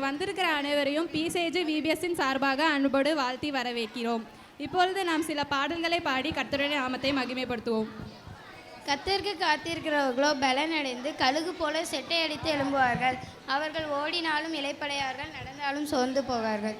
வந்திருக்கிற அனைவரையும் பிசேஜ் விபிஎஸ்ஸின் சார்பாக அன்போடு வாழ்த்தி வரவேற்கிறோம். இப்பொழுது நாம் சில பாடல்களை பாடி கர்த்தருடைய நாமத்தை மகிமைப்படுத்துவோம். கர்த்தருக்கு காத்திருக்கிறவர்களோ பலனடைந்து கழுகு போல செட்டை அடித்து எழும்புவார்கள். அவர்கள் ஓடினாலும் இளைப்படையார்கள், நடந்தாலும் சோர்ந்து போவார்கள்.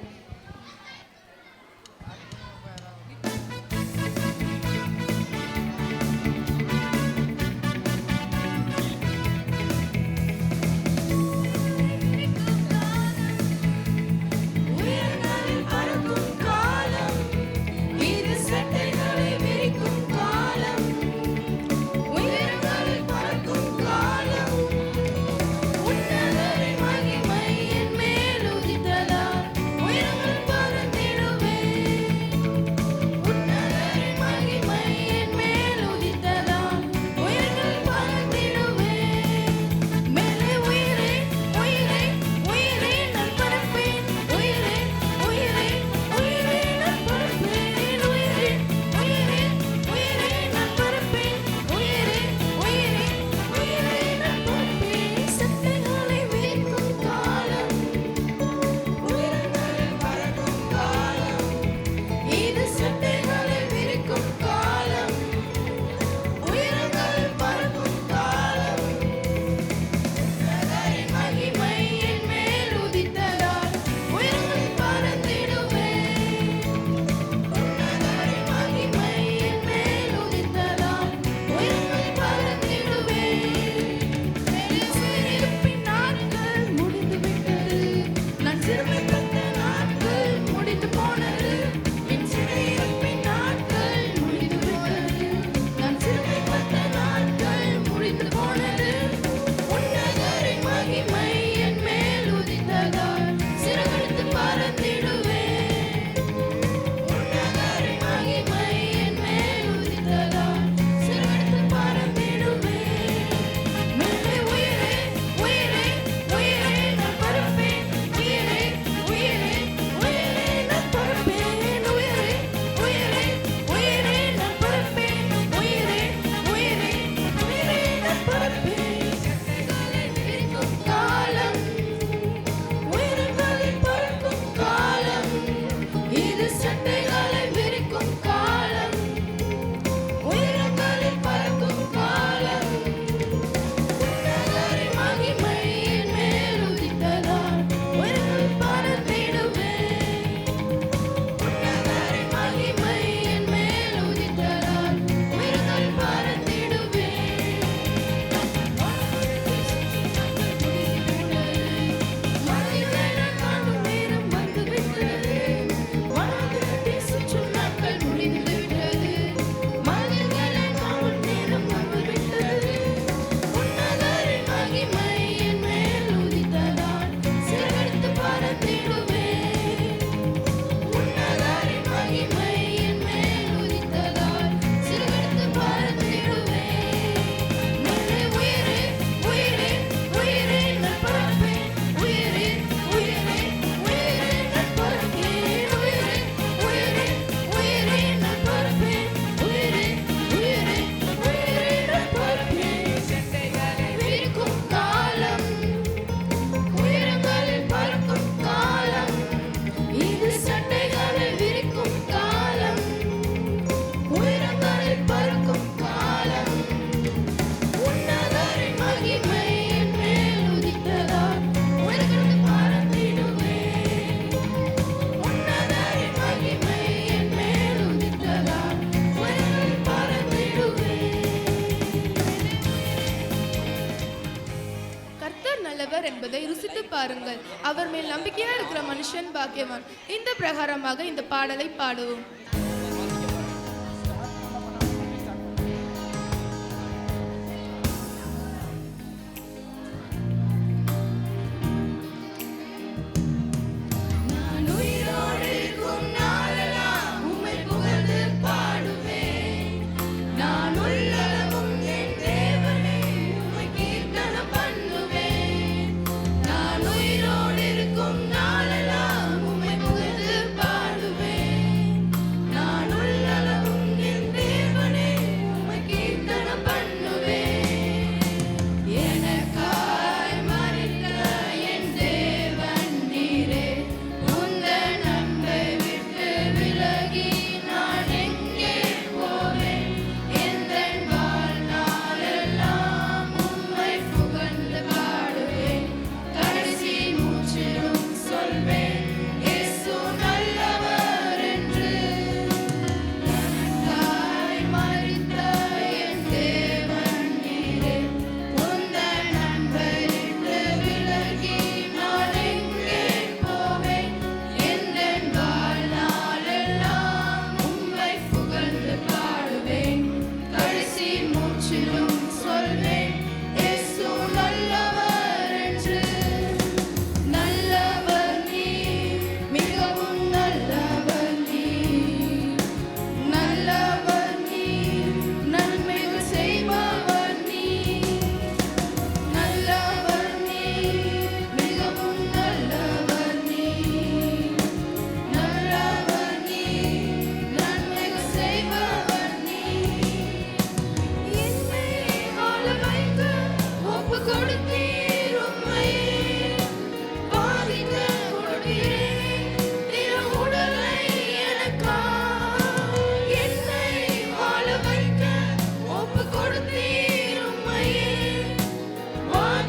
என்பதை ருசித்து பாருங்கள். அவர் மேல் நம்பிக்கையா இருக்கிற மனுஷன் பாக்கியவான். இந்த பிரகாரமாக இந்த பாடலை பாடுவோம்.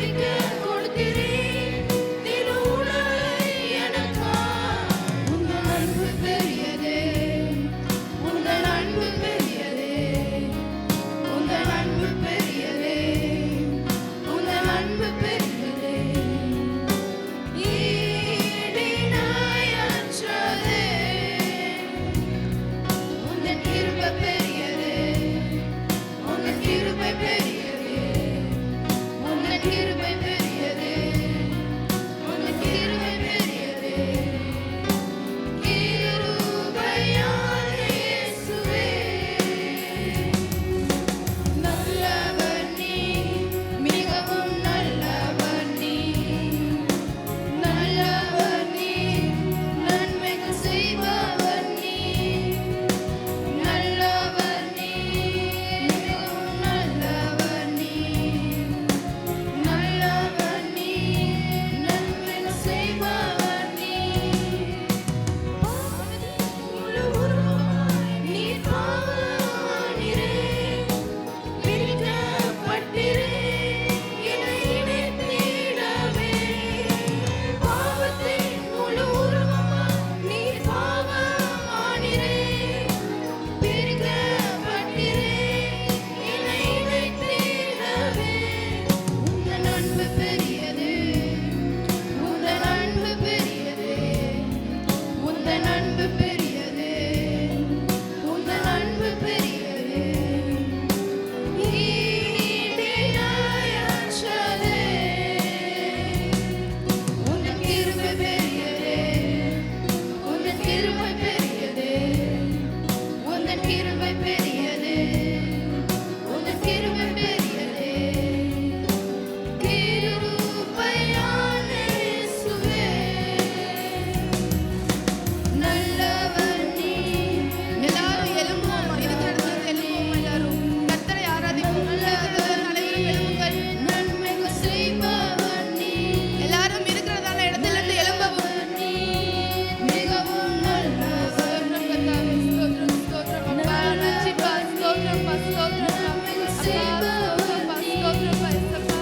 ஆராதிக்க கொடுக்கிறேன் திரு உணவை எனக்கா. உங்கள் அன்பு பெரியதே, உங்கள் அன்பு பெரியதே, உங்கள் அன்பு பெரியதே, உங்கள் அன்பு பெரியதே. ஈடிணையற்றதே, உங்கள் கிருபை பெரியதே, உங்கள் கிருபை பெரியதே, உங்கள் கிருபை பெரியதே, உங்கள் கிருபை பெரியதே. கிருபையான இயேசுவே, நல்லவர் நீர், மிகவும் நல்லவர் நீர், நல்லவர் நீர், நன்மைகள் செய்பவர் நீர், நல்லவர் நீர், மிகவும் நல்லவர் நீர், நல்லவர் நீர், நன்மைகள் செய்பவர் நீர். முழு உருவமாய் நீர் பாவமானீரே, பிரிக்கப்பட்டீரே, என்னை இணைத்திடவே. பாவத்தின் முழு உருவமாய் நீர் பாவமானீரே, பிரிக்கப்பட்டீரே, என்னை இணைத்திடவே. உங்கள் அன்பு பெரியதே, உங்கள் அன்பு பெரியதே, உங்கள் அன்பு பெரியதே, உங்கள் அன்பு பெரியதே. ஈடிணையற்றதே, உங்கள் கிருபை பெரியதே, உங்கள் கிருபை பெரியதே, உங்கள் கிருபை பெரியதே, உங்கள் கிருபை பெரியதே. கிருபையான இயேசுவே, நல்லவர் நீர். எல்லாரும் எழும்புவோமா? இருக்கிற இடத்துல எழும்புவோமா? எல்லாரும் கர்த்தரை ஆராதிப்போம். நல்லவர் அனைவரும் எழும்புங்கள். நன்மைகள் செய்பவர் நீர். எல்லாரும் இருக்கிறதான இடத்துல இருந்து எழும்பவும் நீர் மிகவும் நல்லவர். கர்த்தாவே, ஸ்தோத்திரம், ஸ்தோத்திரம் அப்பா. நன்றிப்பா, ஸ்தோத்திரம்ப்பா, ஸ்தோத்திரம்ப்பா. அப்பா, ஸ்தோத்திரம்ப்பா, இயேசப்பா.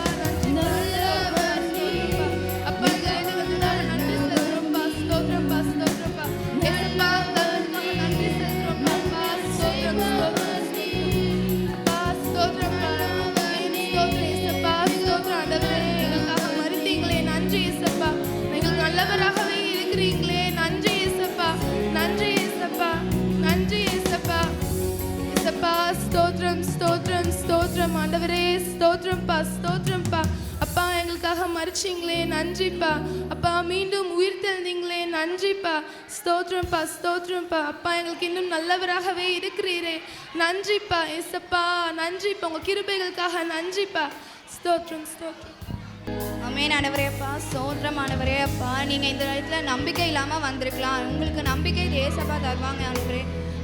நன்றிப்பா, ஸ்தோத்திரம்ப்பா. அப்பா, இந்த இடத்துக்கு நாங்கள் நன்றி செலுத்துறோம்ப்பா. ஸ்தோத்திரம்ப்பா, ஸ்தோத்திரம்ப்பா. இயேசப்பா, உங்களுக்காக நன்றி செலுத்துறோம்ப்பா. அப்பா, ஸ்தோத்திரம், ஸ்தோத்திரம். அப்பா, ஸ்தோத்திரம்ப்பா. ஸ்தோத்திரம் இயேசப்பா, ஸ்தோத்திரம் ஆண்டவரே. எங்களுக்காக மரித்தீங்களே, நன்றி இயேசப்பா. எங்களுக்கு நல்லவராகவே இருக்கிறீங்களே, நன்றி இயேசப்பா, நன்றி இயேசப்பா, நன்றி இயேசப்பா. இயேசப்பா, ஸ்தோத்திரம், ஸ்தோத்திரம், ஸ்தோத்திரம் ஆண்டவரே. ஸ்தோத்திரம்ப்பா, ஸ்தோத்திரம்ப்பா. அப்பா, எங்களுக்காக மரிச்சீங்களே, நன்றிப்பா. அப்பா, மீண்டும் உயிர் தெழுந்தீங்களே, நன்றிப்பா. ஸ்தோத்திரம்ப்பா, ஸ்தோத்திரம்ப்பா. அப்பா, எங்களுக்கு இன்னும் நல்லவராகவே இருக்கிறீரே, நன்றிப்பா. இயேசப்பா, நன்றிப்பா. உங்கள் கிருபைகளுக்காக நன்றிப்பா. ஸ்தோத்திரம், ஸ்தோத்திரம். ஆமென் ஆண்டவரே அப்பா, ஸ்தோத்திரம் ஆண்டவரே அப்பா. நீங்கள் இந்த இடத்துல நம்பிக்கை இல்லாமல் வந்திருக்கலாம், உங்களுக்கு நம்பிக்கை ஏசப்பா தருவாங்க ஆண்டவரே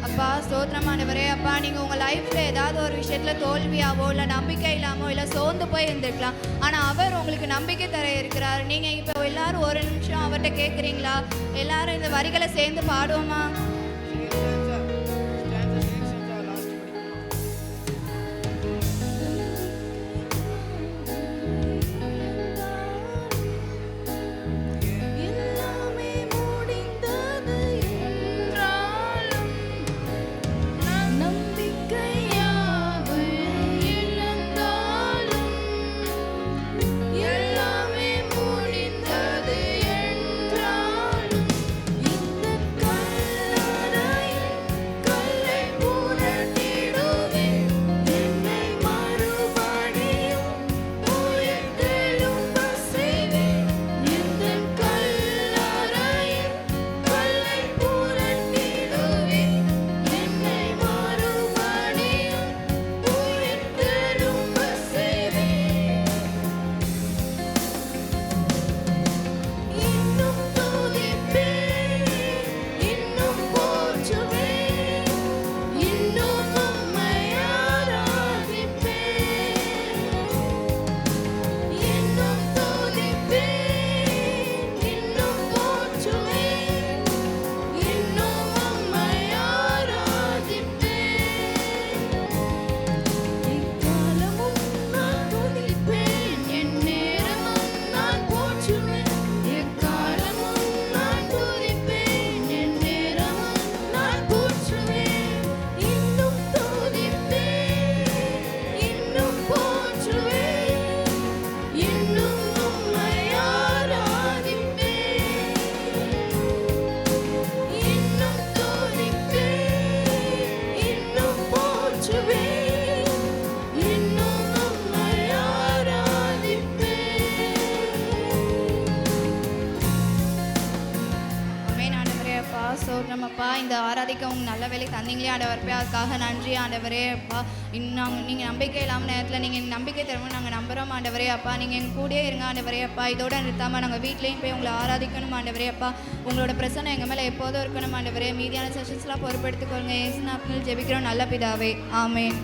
அப்பா. ஸ்தோத்திரம் ஆண்டவரே அப்பா. நீங்கள் உங்கள் லைஃப்பில் ஏதாவது ஒரு விஷயத்தில் தோல்வியாவோ இல்லை நம்பிக்கை இல்லாமோ இல்லை சோர்ந்து போய் இருந்திருக்கலாம், ஆனால் அவர் உங்களுக்கு நம்பிக்கை தர இருக்கிறார். நீங்கள் இப்போ எல்லாரும் ஒரு நிமிஷம் அவர்கிட்ட கேட்குறீங்களா? எல்லாரும் இந்த வரிகளை சேர்ந்து பாடுவோமா? எல்லாமே முடிந்தது என்றாலும் நம்பிக்கையாவை இழந்தாலும், எல்லாமே முடிந்தது என்றாலும் இந்த கல்லால் ஆராதிக்க உங்கள் நல்ல வேலை தந்தீங்களே ஆண்டவரப்பா, அதுக்காக நன்றி ஆண்டவரே அப்பா. இன்னும் நீங்கள் நம்பிக்கை இல்லாமல் நேரத்தில் நீங்கள் நம்பிக்கை தருவோம் நாங்கள் நம்புகிறோம் ஆண்டவரே அப்பா. நீங்கள் எங்கள் கூடயே இருங்க ஆண்டவரே அப்பா. இதோட நிறுத்தாமல் நாங்கள் வீட்லேயும் போய் உங்களை ஆராதிக்கணும் ஆண்டவரே அப்பா. உங்களோட பிரசனை எங்கள் மேலே எப்போதும் இருக்கணும் ஆண்டவரே. மீதியான செஷன்ஸ்லாம் பொறுப்பெடுத்துக்கொள்ளுங்க. ஏசு நாமத்தில் ஜெபிக்கிறோம் நல்ல பிதாவே, ஆமென்.